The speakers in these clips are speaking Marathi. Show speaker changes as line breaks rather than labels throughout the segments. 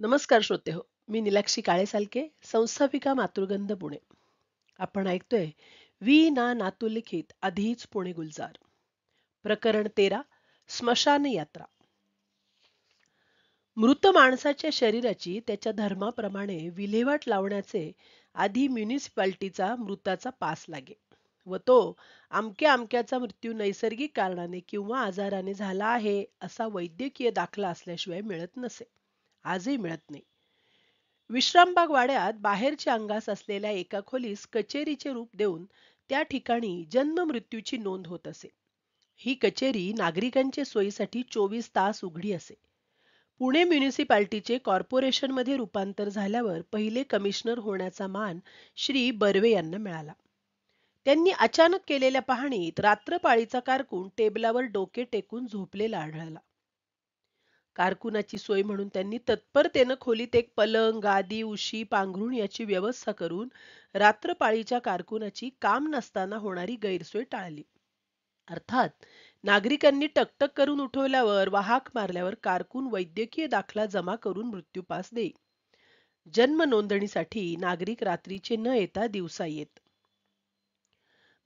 नमस्कार श्रोते हो. मी निलाक्षी काळे सालके, संस्थापिका मातृगंध पुणे. आपण ऐकतोय वी ना नातुलिखित आधीच पुणे गुलजार. प्रकरण 13, स्मशान यात्रा. मृत माणसाच्या शरीराची त्याच्या धर्माप्रमाणे विल्हेवाट लावण्याचे आधी म्युनिसिपाल्टीचा मृताचा पास लागे व तो अमक्या अमक्याचा मृत्यू नैसर्गिक कारणाने किंवा आजाराने झाला आहे असा वैद्यकीय दाखला असल्याशिवाय मिळत नसे. आजही मिळत नाही. विश्रामबाग वाड्यात बाहेरच्या अंगास असलेल्या एका खोलीस कचेरीचे रूप देऊन त्या ठिकाणी जन्म मृत्यूची नोंद होत असे. ही कचेरी नागरिकांच्या सोयीसाठी 24 तास उघडी असे. पुणे म्युनिसिपाल्टीचे कॉर्पोरेशनमध्ये रूपांतर झाल्यावर पहिले कमिशनर होण्याचा मान श्री बर्वे यांना मिळाला. त्यांनी अचानक केलेल्या पाहणीत रात्रपाळीचा कारकून टेबलावर डोके टेकून झोपलेला आढळला. कारकुनाची सोय म्हणून त्यांनी तत्परतेनं खोलीत एक पलंग, गादी, उशी, पांघरुण याची व्यवस्था करून रात्रपाळीच्या कारकुनाची काम नसताना होणारी गैरसोय टाळली. अर्थात नागरिकांनी टकटक करून उठवल्यावर वा हाक मारल्यावर कारकून वैद्यकीय दाखला जमा करून मृत्यूपास देई. जन्म नोंदणीसाठी नागरिक रात्रीचे न येता दिवसा येत.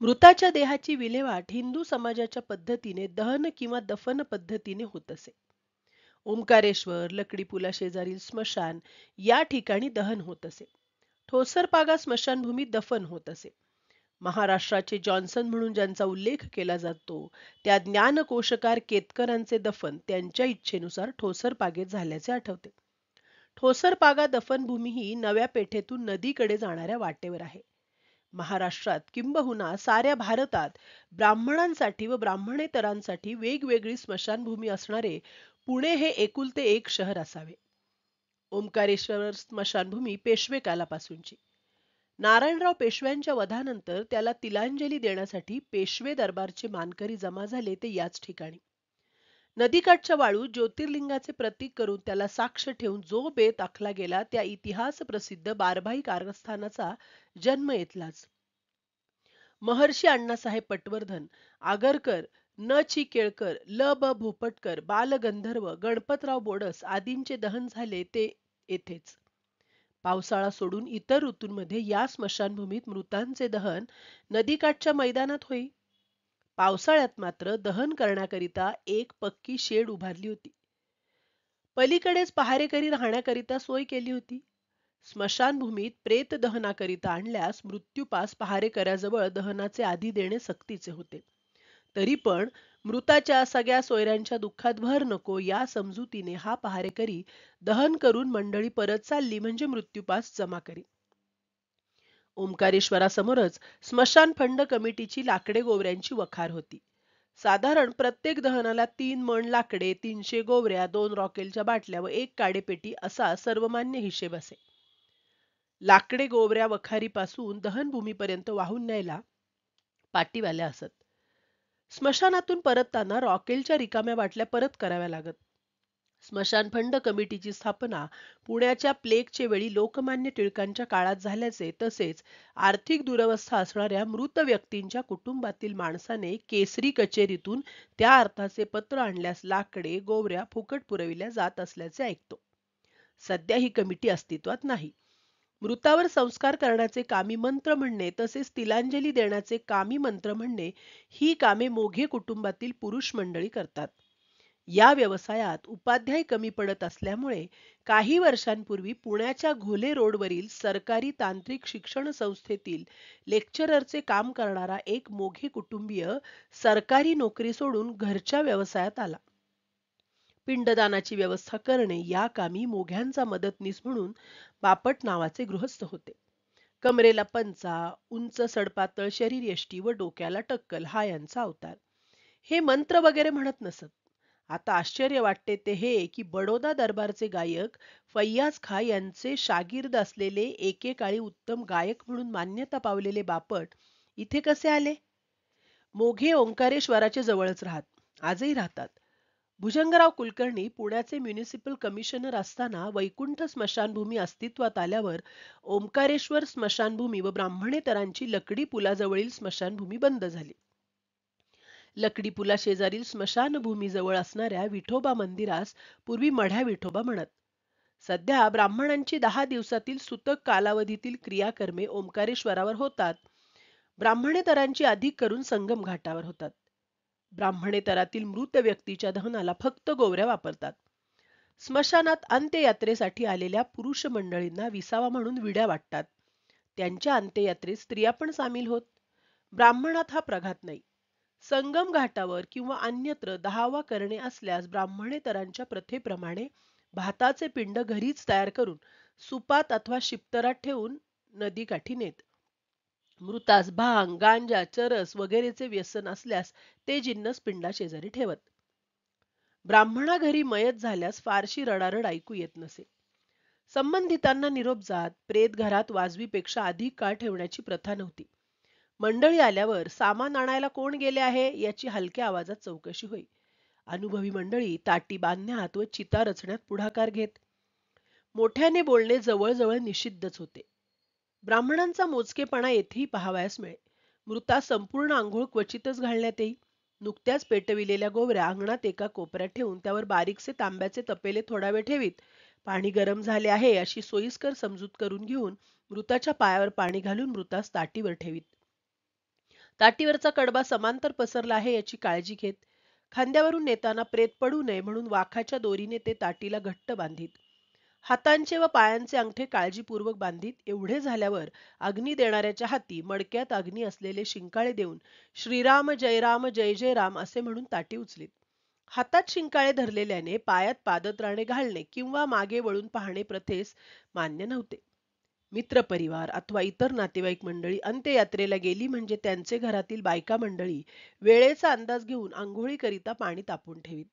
मृताच्या देहाची विल्हेवाट हिंदू समाजाच्या पद्धतीने दहन किंवा दफन पद्धतीने होत असे. ओंकारेश्वर, लकडी पुला शेजारील स्मशान या ठिकाणी दहन होत असे. ठोसरपागा स्मशानभूमीत दफन होत असे. महाराष्ट्राचे जॉन्सन म्हणून ज्यांचा उल्लेख केला जातो त्या ज्ञानकोशकार केतकरांचे दफन त्यांच्या इच्छेनुसार ठोसरपागेत झाल्याचे आठवते. ठोसरपागा दफनभूमी ही नव्या पेठेतून नदीकडे जाणाऱ्या वाटेवर आहे. महाराष्ट्रात किंबहुना साऱ्या भारतात ब्राह्मणांसाठी व ब्राह्मणेतरांसाठी वेगवेगळी स्मशानभूमी असणारे पुणे हे एकुलते एक शहर असावे. ओंकारेश्वर स्मशानभूमी पेशवे कालापासूनची. नारायणराव पेशव्यांच्या वधानंतर त्याला तिलांजली देण्यासाठी पेशवे दरबारचे मानकरी जमा झाले ते याच ठिकाणी. नदीकाठच्या वाळूत ज्योतिर्लिंगाचे प्रतीक करून त्याला साक्ष ठेवून जो बेत आखला गेला त्या इतिहास प्रसिद्ध बारभाई कारस्थानाचा जन्म येथलाच. महर्षी अण्णासाहेब पटवर्धन, आगरकर, न. ची. केळकर, ल. ब. भोपटकर, बालगंधर्व, गणपतराव बोडस आदींचे दहन झाले ते येथेच. पावसाळा सोडून इतर ऋतूंमध्ये या स्मशानभूमीत मृतांचे दहन नदीकाठच्या मैदानात होई. पावसाळ्यात मात्र दहन करण्याकरिता एक पक्की शेड उभारली होती. पलीकडेच पहारेकरी राहण्याकरिता सोय केली होती. स्मशानभूमीत प्रेत दहनाकरिता आणल्यास मृत्यूपास पहारेकऱ्याजवळ दहनाचे आधी देणे सक्तीचे होते. तरी पण मृताच्या सगळ्या सोयऱ्यांच्या दुःखात भर नको या समजुतीने हा पहारेकरी दहन करून मंडळी परत चालली म्हणजे मृत्यूपास जमा करी. ओंकारेश्वरासमोरच स्मशान फंड कमिटीची लाकडे गोवऱ्यांची वखार होती. साधारण प्रत्येक दहनाला 3 मण लाकडे, 300 गोवऱ्या, 2 रॉकेलच्या बाटल्या व 1 काडेपेटी असा सर्वमान्य हिशेब असे. लाकडे गोवऱ्या वखारीपासून दहनभूमीपर्यंत वाहून न्यायला पाटीवाल्या असत. स्मशानातून परतताना रॉकेलच्या रिकाम्या बाटल्या परत कराव्या लागत. स्मशान फंड कमिटीची स्थापना पुण्याच्या प्लेगचे वेळी लोकमान्य टिळकांच्या काळात झाल्याचे तसेच आर्थिक दुरवस्था असणाऱ्या मृत व्यक्तींच्या कुटुंबातील माणसाने केसरी कचेरीतून त्या अर्थाचे पत्र आणल्यास लाकडे गोवऱ्या फुकट पुरविल्या जात असल्याचे ऐकतो. सध्या ही कमिटी अस्तित्वात नाही. मृतावर संस्कार करण्याचे कामी मंत्र म्हणणे तसेच तिलांजली देण्याचे कामी मंत्र म्हणणे ही कामे मोघे कुटुंबातील पुरुष मंडळी करतात. या व्यवसायात उपाध्याय कमी पडत असल्यामुळे काही वर्षांपूर्वी पुण्याच्या घोले रोडवरील सरकारी तांत्रिक शिक्षण संस्थेतील लेक्चररचे काम करणारा एक मोघे कुटुंबीय सरकारी नोकरी सोडून घरच्या व्यवसायात आला. पिंडदानाची व्यवस्था करणे या कामी मोघ्यांचा मदतनीस म्हणून बापट नावाचे गृहस्थ होते. कमरेला पंचा, उंच सडपातळ शरीरयष्टी व डोक्याला टक्कल हा यांचा अवतार. हे मंत्र वगैरे म्हणत नसत. आता आश्चर्य वाटते ते हे की बडोदा दरबारचे गायक फैयाज खा यांचे शागिर्द असलेले एकेकाळी उत्तम गायक म्हणून मान्यता पावलेले बापट इथे कसे आले? मोघे ओंकारेश्वराचे जवळच आजही राहतात. भुजंगराव कुलकर्णी पुण्याचे म्युनिसिपल कमिशनर असताना वैकुंठ स्मशानभूमी अस्तित्वात आल्यावर ओंकारेश्वर स्मशानभूमी व ब्राह्मणेतरांची लकडी पुलाजवळील स्मशानभूमी बंद झाली. लकडी पुला शेजारील स्मशानभूमीजवळ असणाऱ्या विठोबा मंदिरास पूर्वी मढ्या विठोबा म्हणत. सध्या ब्राह्मणांची 10 दिवसातील सुतक कालावधीतील क्रियाकर्मे ओंकारेश्वरावर होतात. ब्राह्मणेतरांची अधिक करून संगम घाटावर होतात. ब्राह्मणेतरातील मृत व्यक्तीच्या दहनाला फक्त गोवऱ्या वापरतात. स्मशानात अंत्ययात्रेसाठी आलेल्या पुरुष मंडळींना विसावा म्हणून विड्या वाटतात. त्यांच्या अंत्ययात्रेत स्त्रिया पण सामील होत. ब्राह्मणात हा प्रघात नाही. संगम घाटावर किंवा अन्यत्र दहावा करणे असल्यास ब्राह्मणेतरांच्या प्रथेप्रमाणे भाताचे पिंड घरीच तयार करून सुपात अथवा शिप्तरात ठेवून नदीकाठी नेत. मृतास भांग, गांजा, चरस वगैरेचे व्यसन असल्यास ते जिन्नस पिंडा शेजारी ठेवत. ब्राह्मणा घरी मयत झाल्यास फारशी रडारड ऐकू येत नसे. संबंधितांना निरोप जात प्रेत घरात वाजवीपेक्षा अधिक काळ ठेवण्याची प्रथा नव्हती. मंडळी आल्यावर सामान आणायला कोण गेले आहे याची हलक्या आवाजात चौकशी होई. अनुभवी मंडळी ताटी बांधण्यात व चिता रचण्यात पुढाकार घेत. मोठ्याने बोलणे जवळजवळ निषिद्धच होते. ब्राह्मणांचा मोजकेपणा येथेही पाहावयास मिळे. मृतास संपूर्ण आंघोळ क्वचितच घालण्यात येई. नुकत्याच पेटविलेल्या गोवऱ्या अंगणात एका कोपऱ्यात ठेवून त्यावर बारीकसे तांब्याचे तपेले थोडा वेळ ठेवीत. पाणी गरम झाले आहे अशी सोयीस्कर समजूत करून घेऊन मृताच्या पायावर पाणी घालून मृतास ताटीवर ठेवीत. ताटीवरचा कडबा समांतर पसरला आहे याची काळजी घेत. खांद्यावरून नेताना प्रेत पडू नये म्हणून वाखाच्या दोरीने ते ताटीला घट्ट बांधीत. हातांचे व पायांचे अंगठे काळजीपूर्वक बांधीत. एवढे झाल्यावर अग्नी देणाऱ्याच्या हाती मडक्यात अग्नी असलेले शिंकाळे देऊन श्रीराम जय राम जय जय राम असे म्हणून ताटी उचलीत. हातात शिंकाळे धरलेल्याने पायात पादत्राणे घालणे किंवा मागे वळून पाहणे प्रथेस मान्य नव्हते. मित्रपरिवार अथवा इतर नातेवाईक मंडळी अंत्ययात्रेला गेली म्हणजे त्यांचे घरातील बायका मंडळी वेळेचा अंदाज घेऊन आंघोळीकरिता पाणी तापवून ठेवीत.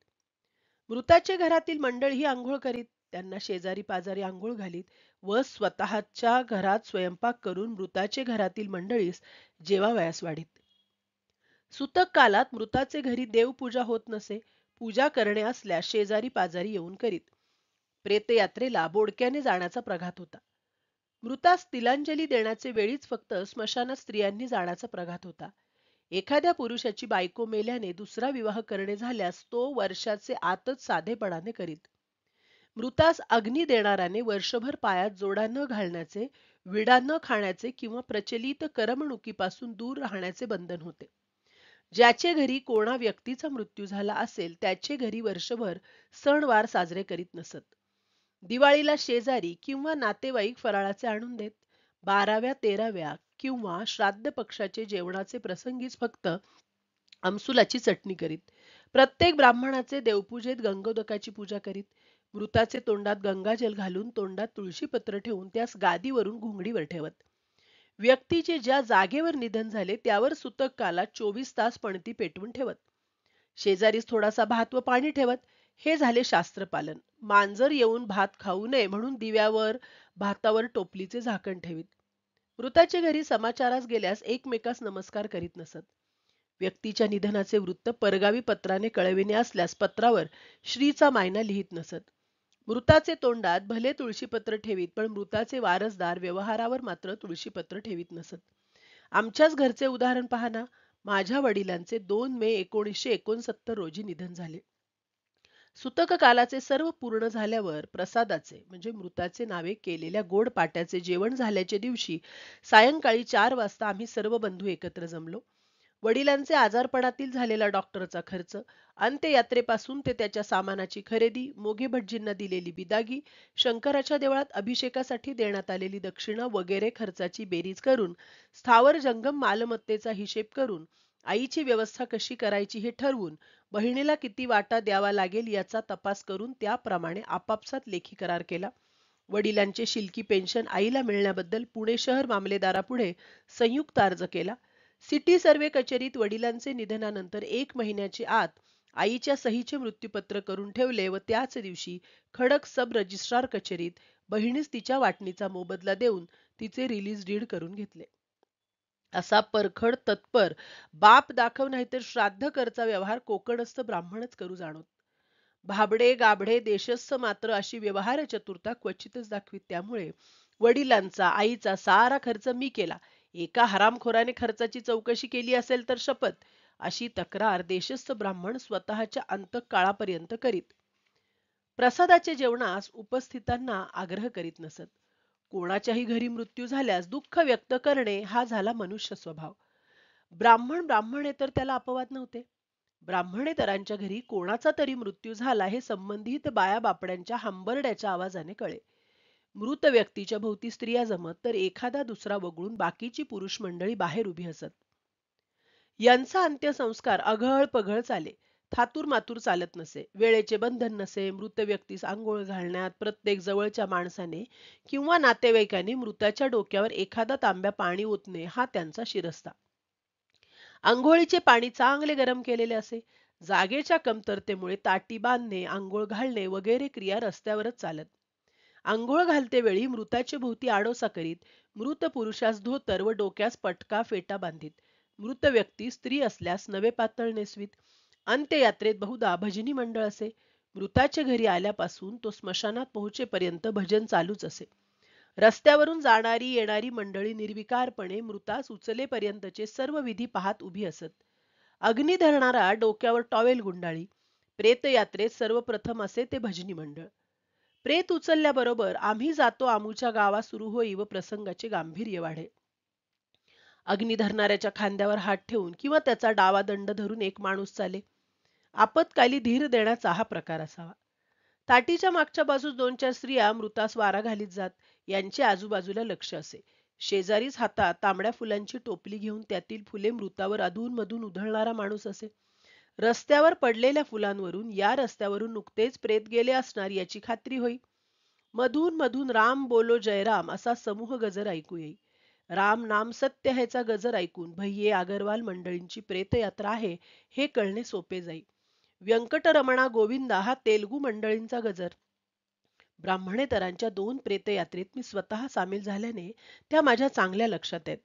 मृताचे घरातील मंडळी आंघोळ करीत. त्यांना शेजारी पाजारी आंघोळ घालीत व स्वतःच्या घरात स्वयंपाक करून मृताचे घरातील मंडळीस जेवावयास वाढीत. सुतक कालात मृताचे घरी देवपूजा होत नसे. पूजा करणे असल्यास शेजारी पाजारी येऊन करीत. प्रेतयात्रेला बोडक्याने जाण्याचा प्रघात होता. मृतास तिलांजली देण्याचे वेळीच फक्त स्मशानात स्त्रियांनी जाण्याचा प्रघात होता. एखाद्या पुरुषाची बायको मेल्याने दुसरा विवाह करणे झाल्यास तो वर्षाचे आतच साधेपणाने करीत. मृतास अग्नी देणाराने वर्षभर पायात जोडा न घालण्याचे, विडा न खाण्याचे किंवा प्रचलित करमणुकीपासून दूर राहण्याचे बंधन होते. ज्याचे घरी कोणा व्यक्तीचा मृत्यू झाला असेल त्याचे घरी वर्षभर सणवार साजरे करीत नसत. दिवाळीला शेजारी किंवा नातेवाईक फराळाचे आणून देत. 12व्या 13व्या किंवा श्राद्ध पक्षाचे जेवणाचे प्रसंगीच फक्त आमसुलाची चटणी करीत. प्रत्येक ब्राह्मणाचे देवपूजेत गंगोदकाची पूजा करीत. मृताचे तोंडात गंगाजल घालून तोंडात तुळशीपत्र ठेवून त्यास गादीवरून घोंगडीवर ठेवत. व्यक्तीचे ज्या जागेवर निधन झाले त्यावर सुतक कालात 24 तास पणती पेटवून ठेवत. शेजारीच थोडासा भात व पाणी ठेवत. हे झाले शास्त्रपालन. मांजर येऊन भात खाऊ नये म्हणून दिव्यावर भातावर टोपलीचे झाकण ठेवीत. मृताच्या घरी समाचारास गेल्यास एकमेकास नमस्कार करीत नसत. व्यक्तीच्या निधनाचे वृत्त परगावी पत्राने कळविणे असल्यास पत्रावर श्रीचा मायना लिहित नसत. मृताचे तोंडात भले तुळशीपत्र ठेवीत पण मृताचे वारसदार व्यवहारावर मात्र तुळशीपत्र ठेवीत नसत. आमच्याच घरचे उदाहरण पहा ना. माझ्या वडिलांचे 2 मे 1969 रोजी निधन झाले. सुतक कालाचे सर्व पूर्ण झाल्यावर प्रसादाचे म्हणजे मृताचे नावे केलेल्या गोड पाट्याचे जेवण झाल्याच्या दिवशी सायंकाळी 4 वाजता आम्ही सर्व बंधू एकत्र जमलो. वडिलांचे आजारपणातील झालेला डॉक्टरचा खर्च, अंत्ययात्रेपासून ते त्याच्या सामानाची खरेदी, मोघे भटजींना दिलेली बिदागी, शंकराच्या देवळात अभिषेकासाठी देण्यात आलेली दक्षिणा वगैरे खर्चाची बेरीज करून स्थावर जंगम मालमत्तेचा हिशेब करून आईची व्यवस्था कशी करायची हे ठरवून बहिणीला किती वाटा द्यावा लागेल याचा तपास करून त्याप्रमाणे आपापसात लेखी करार केला. वडिलांचे शिल्की पेन्शन आईला मिळण्याबद्दल पुणे शहर मामलेदारापुढे संयुक्त अर्ज केला. सिटी सर्वे कचेरीत वडिलांचे निधनानंतर 1 महिन्याच्या आत आईच्या सहीचे मृत्यूपत्र करून ठेवले व त्याच दिवशी खडक सब रजिस्ट्रार कचेरीत बहिणीस तिच्या वाटणीचा मोबदला देऊन तिचे रिलीज डीड करून घेतले. असा परखड तत्पर बाप दाखव नाहीतर श्राद्ध करचा व्यवहार कोकणस्थ ब्राह्मणच करू जाणोत. भाबडे गाबडे देशस्थ मात्र अशी व्यवहार चतुरता क्वचितच दाखवीत. त्यामुळे वडिलांचा आईचा सारा खर्च मी केला. एका हरामखोराने खर्चाची चौकशी केली असेल तर शपथ अशी तक्रार देशस्थ ब्राह्मण स्वतःच्या अंतकाळापर्यंत करीत. प्रसादाचे जेवणास उपस्थितांना आग्रह करीत नसत. कोणाच्याही घरी मृत्यू झाल्यास दुःख व्यक्त करणे हा झाला मनुष्य स्वभाव. ब्राह्मणेतर त्याला अपवाद नव्हते. ब्राह्मणेतरांच्या घरी कोणाचा तरी मृत्यू झाला हे संबंधित बाया-बापड्यांच्या हंबरड्याच्या आवाजाने कळे. मृत व्यक्तीच्या भोवती स्त्रिया जमत तर एखादा दुसरा वगळून बाकीची पुरुष मंडळी बाहेर उभी असत. यांचा अंत्यसंस्कार अघळ पघळ चाले. थातूर मातूर चालत नसे. वेळेचे बंधन नसे. मृत व्यक्तीस आंघोळ घालण्यात प्रत्येक जवळच्या माणसाने किंवा नातेवाईकाने मृताच्या डोक्यावर एखादा तांब्या पाणी ओतणे हा त्यांचा शिरस्ता. अंघोळीचे पाणी चांगले गरम केलेले असे. जागेच्या कमतरतेमुळे ताटी बांधणे, आंघोळ घालणे वगैरे क्रिया रस्त्यावरच चालत. आंघोळ घालते वेळी मृताच्या भोवती आडोसा करीत, मृत पुरुषास धोतर व डोक्यास पटका फेटा बांधित. मृत व्यक्ती स्त्री असल्यास नवे पातळ नेसवीत. अंत्ययात्रेत बहुधा भजनी मंडळ असे. मृताच्या घरी आल्यापासून तो स्मशानात पोहोचेपर्यंत भजन चालूच असे. रस्त्यावरून जाणारी येणारी मंडळी निर्विकारपणे मृतास उचलेपर्यंतचे सर्व विधी पाहत उभी असत. अग्नी धरणारा डोक्यावर टॉवेल गुंडाळी. प्रेतयात्रेत सर्वप्रथम असे ते भजनी मंडळ. प्रेत उचलल्याबरोबर आम्ही जातो आमूच्या गावा सुरू होई व प्रसंगाचे गांभीर्य वाढे. अग्नी धरणाऱ्याच्या खांद्यावर हात ठेवून किंवा त्याचा डावा दंड धरून एक माणूस चाले. आपत्काली धीर देण्याचा हा प्रकार असावा. ताटीच्या मागच्या बाजूस 2-4 स्त्रिया मृतास वारा घालीत जात. यांचे आजूबाजूला लक्ष असे. शेजारीच हातात तांबड्या फुलांची टोपली घेऊन त्यातील फुले मृतावर अधूनमधून उधळणारा माणूस असे. रस्त्यावर पडलेल्या फुलांवरून या रस्त्यावरून नुकतेच प्रेत गेले असणार याची खात्री होई. मधून मधून राम बोलो जयराम असा समूह गजर ऐकू येई. राम नाम सत्य ह्याचा गजर ऐकून भैये अगरवाल मंडळींची प्रेतयात्रा आहे हे कळणे सोपे जाई. व्यंकटरमणा गोविंदा हा तेलगू मंडळींचा गजर. ब्राह्मणेतरांच्या 2 प्रेतयात्रेत मी स्वतः सामील झाल्याने त्या माझ्या चांगल्या लक्षात आहेत.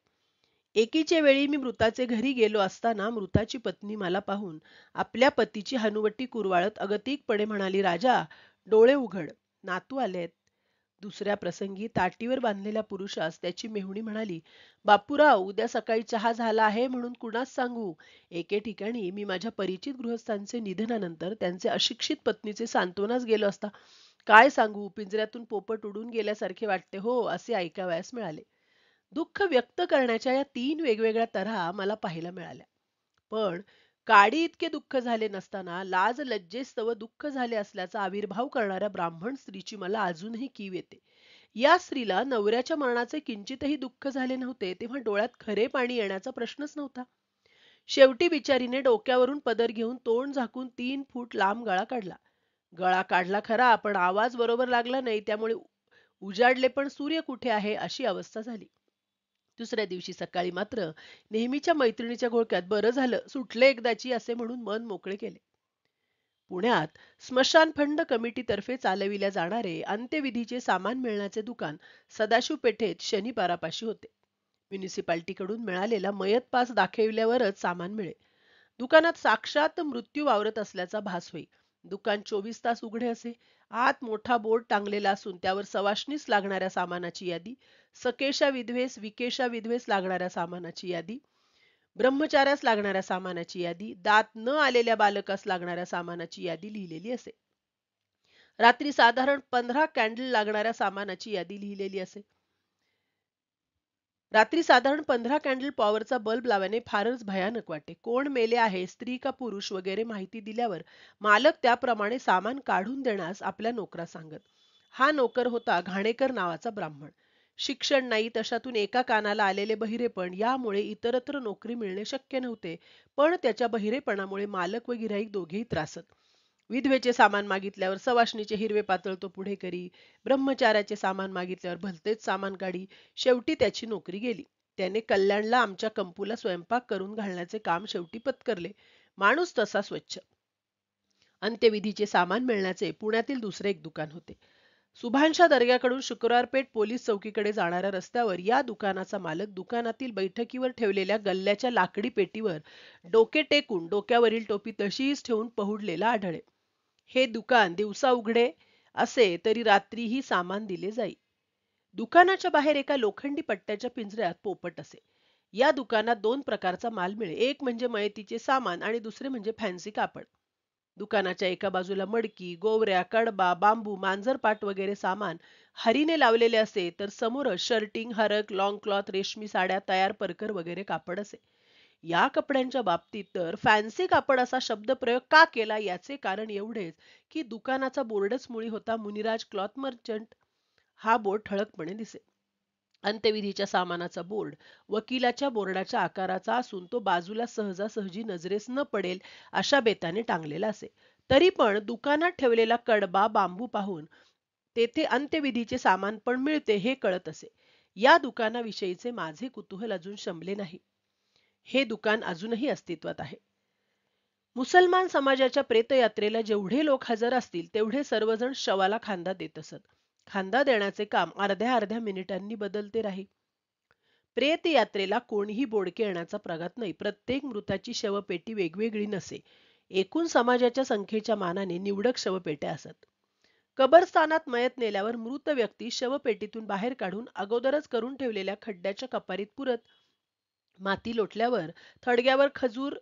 एकीचे वेळी मी मृताचे घरी गेलो असताना मृताची पत्नी मला पाहून आपल्या पतीची हनुवटी कुरवाळत अगतिकपणे म्हणाली, राजा डोळे उघड, नातू आलेत. दुसऱ्या प्रसंगी ताटीवर बांधलेल्या पुरुषास त्याची मेहुणी म्हणाली, बापूराव उद्या सकाळी चहा झाला आहे म्हणून कुणास सांगू. एके ठिकाणी मी माझ्या परिचित गृहस्थांचे निधनानंतर त्यांचे अशिक्षित पत्नीचे सांत्वनास गेलो असता काय सांगू, पिंजऱ्यातून पोपट उडून गेल्यासारखे वाटते हो असे ऐकावयास मिळाले. दुःख व्यक्त करण्याच्या या 3 वेगवेगळ्या तऱ्हा मला पाहायला मिळाल्या. पण काडी इतके दुःख झाले नसताना लाज लज्जेस्तव दुःख झाले असल्याचा आविर्भाव करणाऱ्या ब्राह्मण स्त्रीची मला अजूनही कीव येते. या स्त्रीला नवऱ्याच्या मरणाचे किंचितही दुःख झाले नव्हते तेव्हा डोळ्यात खरे पाणी येण्याचा प्रश्नच नव्हता. शेवटी बिचारीने डोक्यावरून पदर घेऊन तोंड झाकून 3 फूट लांब गळा काढला. गळा काढला खरा पण आवाज बरोबर लागला नाही त्यामुळे उजाडले पण सूर्य कुठे आहे अशी अवस्था झाली. दुसऱ्या दिवशी सकाळी मात्र नेहमीच्या मैत्रिणीच्या घोळक्यात बरं झालं सुटले एकदाची असे म्हणून मन मोकळे केले. पुण्यात स्मशान फंड कमिटीतर्फे चालविल्या जाणारे अंत्यविधीचे सामान मिळण्याचे दुकान सदाशिव पेठेत शनिवारापाशी होते. म्युनिसिपालिटीकडून मिळालेला मयत पास दाखविल्यावरच सामान मिळे. दुकानात साक्षात मृत्यू वावरत असल्याचा भास होई. दुकान 24 तास उघडे असे. आत मोठा बोर्ड टांगलेला असून त्यावर सवाष्णीस लागणाऱ्या सामानाची यादी, सकेशा विधवेस विकेशा विधवेस लागणाऱ्या सामानाची यादी, ब्रह्मचार्यास लागणाऱ्या सामानाची यादी, दात न आलेल्या बालकास लागणाऱ्या सामानाची यादी लिहिलेली असे. रात्री साधारण 15 कॅन्डल लागणाऱ्या सामानाची यादी लिहिलेली असे. रात्री साधारण 15 कॅन्डल पॉवरचा बल्ब लावणे फारच भयानक वाटे. कोण मेले आहे, स्त्री का पुरुष वगैरे माहिती दिल्यावर मालक त्याप्रमाणे सामान काढून देण्यास आपल्या नोकरास सांगत. हा नोकर होता घाणेकर नावाचा ब्राह्मण. शिक्षण नाही तशातून एका कानाला आलेले बहिरेपण यामुळे इतरत्र नोकरी मिळणे शक्य नव्हते. पण त्याच्या बहिरेपणामुळे मालक व गिऱ्हाईक दोघेही त्रासत. विधवेचे सामान मागितल्यावर सवाष्णीचे हिरवे पातळ तो पुढे करी, ब्रह्मचार्याचे सामान मागितल्यावर भलतेच सामान काढी. शेवटी त्याची नोकरी गेली. त्याने कल्याणला आमच्या कंपूला स्वयंपाक करून घालण्याचे काम शेवटी पत्करले. माणूस तसा स्वच्छ. अंत्यविधीचे सामान मिळण्याचे पुण्यातील दुसरे एक दुकान होते. सुभानशा दर्ग्याकडून शुक्रवार पेठ पोलीस चौकीकडे जाणाऱ्या रस्त्यावर या दुकानाचा मालक दुकानातील बैठकीवर ठेवलेल्या गल्ल्याच्या लाकडी पेटीवर डोके टेकून डोक्यावरील टोपी तशीच ठेवून पहुडलेला आढळे. हे दुकान दिवसा उघडे असे तरी रात्रीही सामान दिले जाई. दुकानाच्या बाहेर एका लोखंडी पट्ट्याच्या पिंजऱ्यात पोपट असे. या दुकानात 2 प्रकारचा माल मिळे. एक म्हणजे मयतीचे सामान आणि दुसरे म्हणजे फॅन्सी कापड. दुकानाच्या एका बाजूला मडकी, गोवऱ्या, कडबा, बांबू, मांजरपाट वगैरे सामान हरीने लावलेले असे, तर समोरच शर्टिंग, हरक, लॉंग क्लॉथ, रेशमी साड्या, तयार परकर वगैरे कापड असे. या कपड्यांच्या बाबतीत तर फॅन्सी कापड असा शब्दप्रयोग का केला याचे कारण एवढेच, की दुकानाचा बोर्डच मुळी होता मुनिराज क्लॉथ मर्चंट. हा बोर्ड ठळकपणे दिसे. अंत्यविधीच्या सामानाचा बोर्ड वकिलाच्या बोर्डाच्या आकाराचा असून तो बाजूला सहजासहजी नजरेस न पडेल अशा बेताने टांगलेला असे. तरी पण दुकानात ठेवलेला कडबा, बांबू पाहून तेथे अंत्यविधीचे सामान पण मिळते हे कळत असे. या दुकानाविषयीचे माझे कुतूहल अजून शमले नाही. हे दुकान अजूनही अस्तित्वात आहे. मुसलमान समाजाच्या प्रेतयात्रेला जेवढे लोक हजर असतील तेवढे सर्वजण शवाला खांदा देत असत. खांदा देण्याचे काम अर्ध्या अर्ध्या मिनिटांनी बदलते राही. प्रेत यात्रेला कोणीही बोडके येण्याचा प्रघात नाही. प्रत्येक मृताची शवपेटी वेगवेगळी नसे. एकूण समाजाच्या संख्येच्या मानाने निवडक शवपेट्या असत. कबरस्थानात मयत नेल्यावर मृत व्यक्ती शवपेटीतून बाहेर काढून अगोदरच करून ठेवलेल्या खड्ड्याच्या कपारीत पुरत, माती लोटल्यावर थडग्यावर खजूर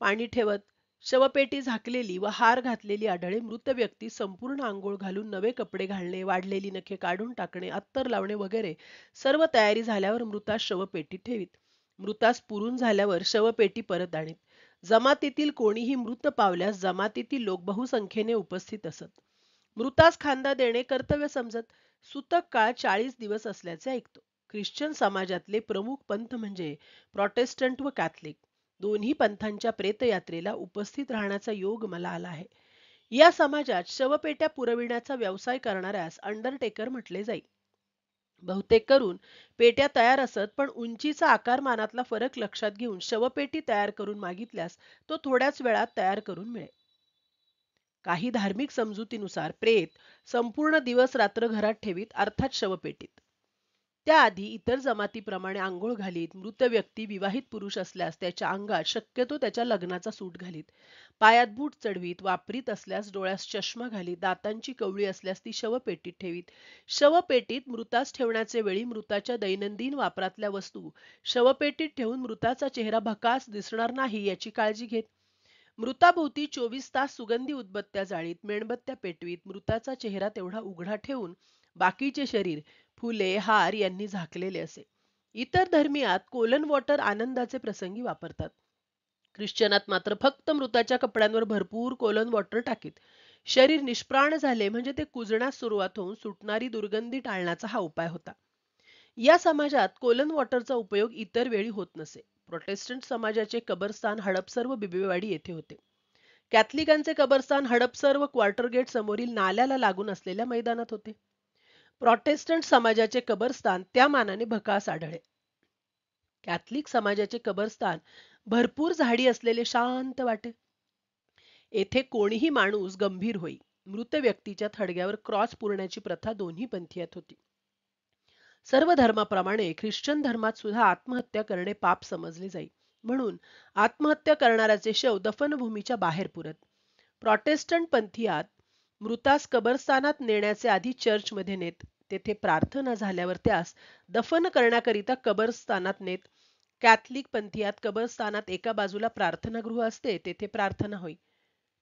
पाणी ठेवत, शवपेटी झाकलेली व हार घातलेली आढळे. मृत व्यक्ती संपूर्ण आंघोळ घालून नवे कपडे घालणे, वाढलेली नखे काढून टाकणे, अत्तर लावणे वगैरे सर्व तयारी झाल्यावर मृतास शवपेटीत ठेवीत. मृतास पुरून झाल्यावर शवपेटी परत आणीत. जमातीतील कोणीही मृत पावल्यास जमातीतील लोक बहुसंख्येने उपस्थित असत. मृतास खांदा देणे कर्तव्य समजत. सूतक काळ 40 दिवस असल्याचे ऐकतो. ख्रिश्चन समाजातले प्रमुख पंथ म्हणजे प्रॉटेस्टंट व कॅथलिक. दोन्ही पंथांच्या प्रेतयात्रेला उपस्थित राहण्याचा योग मला आला आहे. या समाजात शवपेट्या पुरविण्याचा व्यवसाय करणाऱ्यास अंडरटेकर म्हटले जाईल. बहुतेक करून पेट्या तयार असत, पण उंचीचा आकारमानातला फरक लक्षात घेऊन शवपेटी तयार करून मागितल्यास तो थोड्याच वेळात तयार करून मिळे. काही धार्मिक समजुतीनुसार प्रेत संपूर्ण दिवस रात्र घरात ठेवीत, अर्थात शवपेटीत. त्याआधी इतर जमातीप्रमाणे आंघोळ घालीत. मृत व्यक्ती विवाहित पुरुष असल्यास त्याच्या अंगात शक्यतो त्याच्या लग्नाचा सूट घालीत. पायात बूट चढवीत. वापरीत असल्यास डोळ्यास चष्मा घालीत. दातांची कवळी असल्यास ती शवपेटीत ठेवीत. शवपेटीत मृतास ठेवण्याचे वेळी मृताच्या दैनंदिन वापरातल्या वस्तू शवपेटीत ठेवून मृताचा चेहरा भकास दिसणार नाही याची काळजी घेत. मृताभोवती 24 तास सुगंधी उदबत्त्या जाळीत, मेणबत्त्या पेटवीत. मृताचा चेहरा तेवढा उघडा ठेवून बाकीचे शरीर फुले, हार यांनी झाकलेले असे. इतर धर्मियात कोलन वॉटर आनंदाचे प्रसंगी वापरतात. ख्रिश्चनात मात्र फक्त मृताच्या कपड्यांवर भरपूर कोलन वॉटर टाकीत. शरीर निष्प्राण झाले म्हणजे ते कुजण्यास सुरुवात होऊन सुटणारी दुर्गंधी टाळण्याचा हा उपाय होता. या समाजात कोलन वॉटरचा उपयोग इतर वेळी होत नसे. प्रोटेस्टंट समाजाचे कबरस्थान हडपसर व बिबवेवाडी येथे होते. कॅथलिकांचे कबरस्थान हडपसर व क्वार्टर गेट समोरील नाल्याला लागून असलेल्या मैदानात होते. प्रोटेस्टंट समाजाचे कबरस्थान त्या मानाने भकास आढळे. कॅथलिक समाजाचे कबरस्थान भरपूर झाडी असलेले शांत वाटे. येथे कोणीही माणूस गंभीर होई. मृत व्यक्तीच्या थडग्यावर क्रॉस पुरण्याची प्रथा दोन्ही पंथीयात होती. सर्व धर्माप्रमाणे ख्रिश्चन धर्मात सुद्धा आत्महत्या करणे पाप समजले जाई. म्हणून आत्महत्या करणाऱ्याचे शव दफनभूमीच्या बाहेर पुरत. प्रोटेस्टंट पंथीयात मृतास कबरस्थानात नेण्याचे आधी चर्चमध्ये नेत. तेथे प्रार्थना झाल्यावर त्यास दफन करण्याकरिता कबरस्थानात नेत. कॅथलिक पंथीयात कबरस्थानात एका बाजूला प्रार्थनागृह असते, तेथे प्रार्थना होई.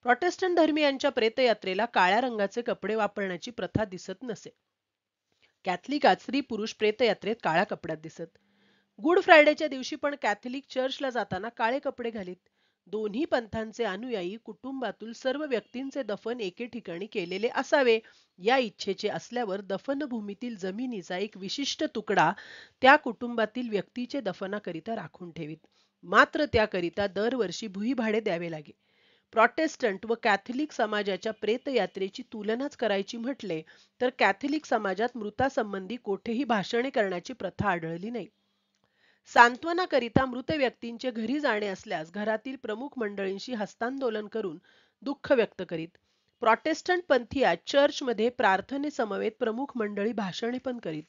प्रोटेस्टंट धर्मीयांच्या प्रेतयात्रेला काळ्या रंगाचे कपडे वापरण्याची प्रथा दिसत नसे. कॅथलिकात स्त्री पुरुष प्रेतयात्रेत काळ्या कपड्यात दिसत. गुड फ्रायडेच्या दिवशी पण कॅथलिक चर्चला जाताना काळे कपडे घालीत. दोन्ही पंथांचे अनुयायी कुटुंबातील सर्व व्यक्तींचे दफन एके ठिकाणी केलेले असावे या इच्छेचे असल्यावर दफनभूमीतील जमिनीचा एक विशिष्ट तुकडा त्या कुटुंबातील व्यक्तीचे दफनाकरिता राखून ठेवीत. मात्र त्याकरिता दरवर्षी भुईभाडे द्यावे लागे. प्रोटेस्टंट व कॅथलिक समाजाच्या प्रेतयात्रेची तुलनाच करायची म्हटले तर कॅथलिक समाजात मृतासंबंधी कोठेही भाषणे करण्याची प्रथा आढळली नाही. सांत्वनाकरिता मृत व्यक्तींचे घरी जाणे असल्यास घरातील प्रमुख मंडळींशी हस्तांदोलन करून दुःख व्यक्त करीत. प्रोटेस्टंट पंथीयात चर्चमध्ये प्रार्थनेसमवेत प्रमुख मंडळी भाषणे पण करीत.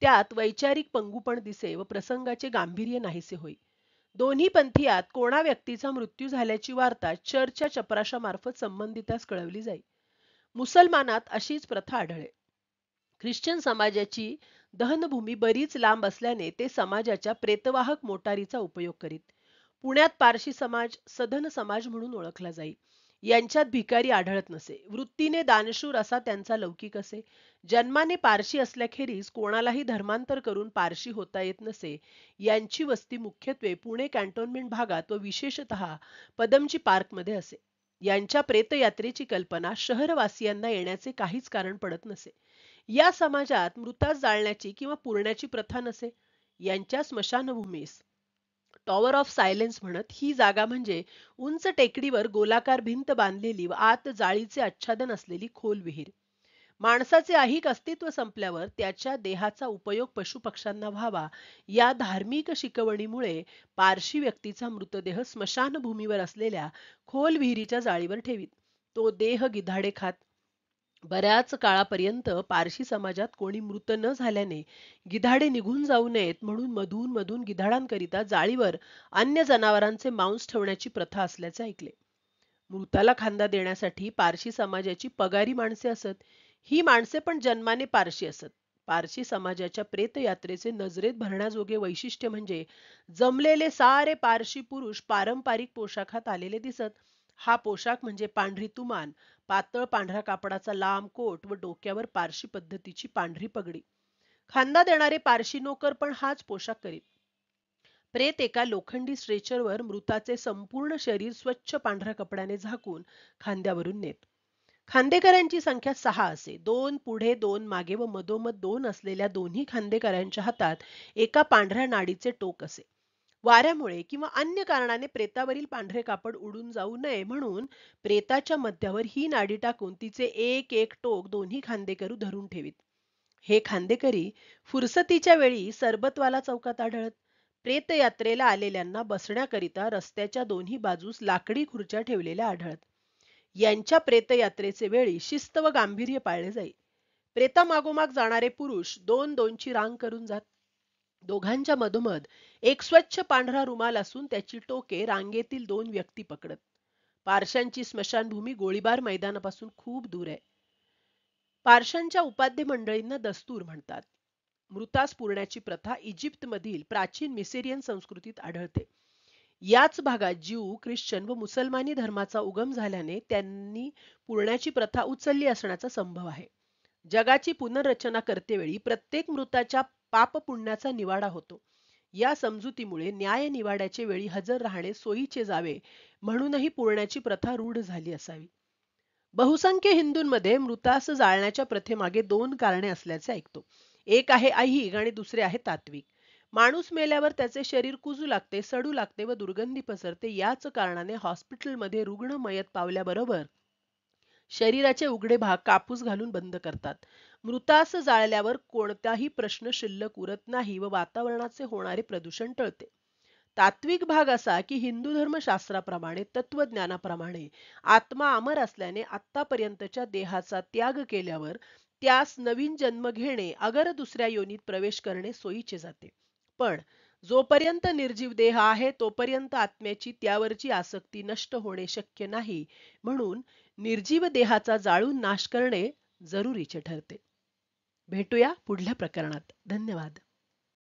त्यात वैचारिक पंगुपण दिसे व प्रसंगाचे गांभीर्य नाहीसे होई. दोन्ही पंथीयात कोणा व्यक्तीचा मृत्यू झाल्याची वार्ता चर्चच्या चपराशामार्फत संबंधितास कळवली जाई. मुसलमानात अशीच प्रथा आढळे. ख्रिश्चन समाजाची दहनभूमी बरीच लांब असल्याने ते समाजाच्या प्रेतवाहक मोटारीचा उपयोग करीत. पुण्यात पारशी समाज सधन समाज म्हणून ओळखला जाई. यांच्यात भिकारी आढळत नसे. वृत्तीने दानशूर असा त्यांचा लौकिक असे. जन्माने पारशी असल्याखेरीज कोणालाही धर्मांतर करून पारशी होता येत नसे. यांची वस्ती मुख्यत्वे पुणे कॅन्टोन्मेंट भागात व विशेषतः पदमची पार्कमध्ये असे. यांच्या प्रेतयात्रेची कल्पना शहरवासियांना येण्याचे काहीच कारण पडत नसे. या समाजात मृतास जाळण्याची किंवा पुरण्याची प्रथा नसे. यांच्या स्मशानभूमीस टॉवर ऑफ सायलेन्स म्हणत. ही जागा म्हणजे उंच टेकडीवर गोलाकार भिंत बांधलेली व आत जाळीचे आच्छादन असलेली खोल विहीर. माणसाचे ऐहिक अस्तित्व संपल्यावर त्याच्या देहाचा उपयोग पशुपक्ष्यांना व्हावा या धार्मिक शिकवणीमुळे पारशी व्यक्तीचा मृतदेह स्मशानभूमीवर असलेल्या खोल विहिरीच्या जाळीवर ठेवीत. तो देह गिधाडे खात. बऱ्याच काळापर्यंत पारशी समाजात कोणी मृत न झाल्याने गिधाडे निघून जाऊ नयेत म्हणून मधून मधून गिधाडांकरिता जाळीवर अन्य जनावरांचे मांस ठेवण्याची प्रथा असल्याचे ऐकले. मृताला खांदा देण्यासाठी पारशी समाजाची पगारी माणसे असत. ही माणसे पण जन्माने पारशी असत. पारशी समाजाच्या प्रेतयात्रेचे नजरेत भरण्याजोगे वैशिष्ट्य म्हणजे जमलेले सारे पारशी पुरुष पारंपरिक पोशाखात आलेले दिसत. हा पोशाख म्हणजे पांढरी तुमान, पातळ पांढऱ्या कापडाचा लांब कोट व डोक्यावर पारशी पद्धतीची पांढरी पगडी. खांदा देणारे पारशी नोकर पण हाच पोशाख करीत. प्रेत एका लोखंडी स्ट्रेचरवर मृताचे संपूर्ण शरीर स्वच्छ पांढऱ्या कपड्याने झाकून खांद्यावरून नेत. खांदेकरांची संख्या 6 असे. 2 पुढे 2 मागे व मधोमध 2 असलेल्या दोन्ही खांदेकरांच्या हातात एका पांढऱ्या नाडीचे टोक असे. वाऱ्यामुळे किंवा अन्य कारणाने प्रेतावरील पांढरे कापड उडून जाऊ नये म्हणून प्रेताच्या मध्यावर ही नाडी टाकून तिचे एक एक टोक दोन्ही खांदेकरू धरून ठेवीत. हे खांदेकरी फुरसतीच्या वेळी सरबतवाला चौकात आढळत. प्रेतयात्रेला आलेल्यांना बसण्याकरिता रस्त्याच्या दोन्ही बाजूस लाकडी खुर्च्या ठेवलेल्या आढळत. यांच्या प्रेतयात्रेचे वेळी शिस्त व गांभीर्य पाळले जाई. प्रेतामागोमाग जाणारे पुरुष 2-2ची रांग करून जात. दोघांच्या मधोमध एक स्वच्छ पांढरा रुमाल असून त्याची टोके रांगेतील 2 व्यक्ती पकडत. पारशांची स्मशानभूमी गोळीबार मैदानापासून खूप दूर आहे. पारशांच्या उपाध्ये मंडळींना दस्तूर म्हणतात. मृतास पुरण्याची प्रथा इजिप्तमधील प्राचीन मिसेरियन संस्कृतीत आढळते. याच भागात ज्यू, ख्रिश्चन व मुसलमानी धर्माचा उगम झाल्याने त्यांनी पुरण्याची प्रथा उचलली असण्याचा संभव आहे. जगाची पुनर्रचना करतेवेळी प्रत्येक मृताच्या पाप पुण्याचा निवाडा होतो. या समजुतीमुळे न्याय निवाड्याचे वेळी हजर राहणे सोयीचे जावे म्हणूनही पुरण्याची प्रथा रूढ झाली असावी. बहुसंख्य हिंदूंमध्ये मृतास जाळण्याच्या प्रथेमागे 2 कारणे असल्याचे ऐकतो. एक आहे ऐहिक आणि दुसरे आहे तात्विक. माणूस मेल्यावर त्याचे शरीर कुजू लागते, सडू लागते व दुर्गंधी पसरते. याच कारणाने हॉस्पिटलमध्ये रुग्ण मयत पावल्याबरोबर शरीराचे उघडे भाग कापूस घालून बंद करतात. मृतास जाळल्यावर कोणताही प्रश्न शिल्लक उरत नाही व वातावरणाचे होणारे प्रदूषण टळते. तात्विक भाग असा की हिंदू धर्मशास्त्राप्रमाणे तत्वज्ञानाप्रमाणे आत्मा अमर असल्याने आत्तापर्यंतच्या देहाचा त्याग केल्यावर त्यास नवीन जन्म घेणे अगर दुसऱ्या योनीत प्रवेश करणे सोयीचे जाते. पण जोपर्यंत निर्जीव देह आहे तोपर्यंत आत्म्याची त्यावरची आसक्ती नष्ट होणे शक्य नाही म्हणून निर्जीव देहाचा जाळून नाश करणे जरुरीचे ठरते. भेटूया पुढल्या प्रकरणात. धन्यवाद.